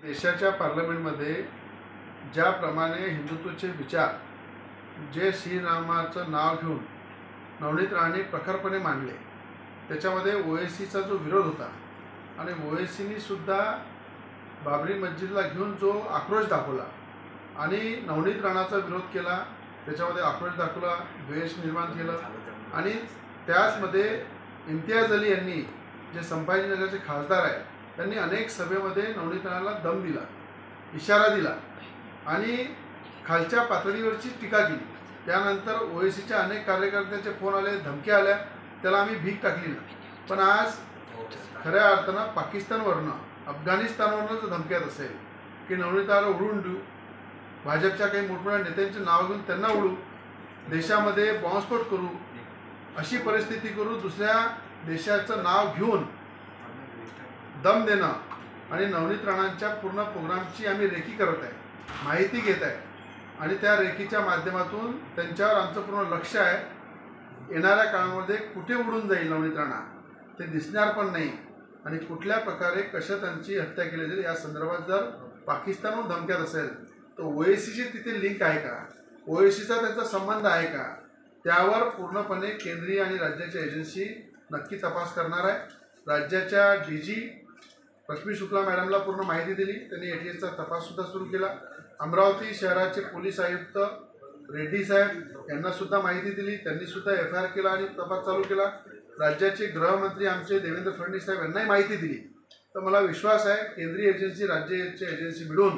देशाच्या पार्लमेंटमध्ये ज्याप्रमाणे हिंदुत्वाचे विचार जे श्रीरामाचं नाव घेऊन नवनीत राणांनी प्रखरपणे मांडले, त्याच्यामध्ये ओएसीचा जो विरोध होता आणि ओएसीनी सुद्धा बाबरी मस्जिदला घेऊन जो आक्रोश दाखवला आणि नवनीत राणाचा विरोध केला, त्याच्यामध्ये आक्रोश दाखवला, द्वेष निर्माण केलं आणि त्याचमध्ये इम्तियाज अली यांनी जे संभाजीनगरचे खासदार आहेत त्यांनी अनेक सभेमध्ये नवनीत राणाला दम दिला, इशारा दिला आणि खालच्या पातळीवरची टीका केली. त्यानंतर ओएसीच्या अनेक कार्यकर्त्यांचे फोन आले, धमक्या आल्या, त्याला आम्ही भीक टाकली ना. पण आज खऱ्या अर्थानं पाकिस्तानवरनं, अफगाणिस्तानवरनं जर धमक्यात असेल की नवनीताला उडवून देऊ, भाजपच्या काही मोठमोठ्या नेत्यांचे नाव घेऊन त्यांना उडू, देशामध्ये बॉम्बस्फोट करू, अशी परिस्थिती करू, दुसऱ्या देशाचं नाव घेऊन दम देणं आणि नवनीत राणांच्या पूर्ण प्रोग्रामची आम्ही रेकी करत आहे, माहिती घेत आहे आणि त्या रेकीच्या माध्यमातून त्यांच्यावर आमचं पूर्ण लक्ष आहे. येणाऱ्या काळामध्ये कुठे उडून जाईल नवनीत राणा ते दिसणार पण नाही आणि कुठल्या प्रकारे कशा त्यांची हत्या केली जाईल या संदर्भात जर पाकिस्तानहून धमक्यात असेल तर ओएसीची तिथे लिंक आहे का, ओएसीचा त्यांचा संबंध आहे का, त्यावर पूर्णपणे केंद्रीय आणि राज्याच्या एजन्सी नक्की तपास करणार आहे. राज्याच्या DG रश्मी शुक्ला मॅडमला पूर्ण माहिती दिली, त्यांनी ATSचा तपाससुद्धा सुरू केला. अमरावती शहराचे पोलीस आयुक्त रेड्डी साहेब यांना सुद्धा माहिती दिली, त्यांनी सुद्धा FIR केला आणि तपास चालू केला. राज्याचे गृहमंत्री आमचे देवेंद्र फडणवीस साहेब यांनाही माहिती दिली. तर मला विश्वास आहे केंद्रीय एजन्सी, राज्याच्या एजन्सी मिळून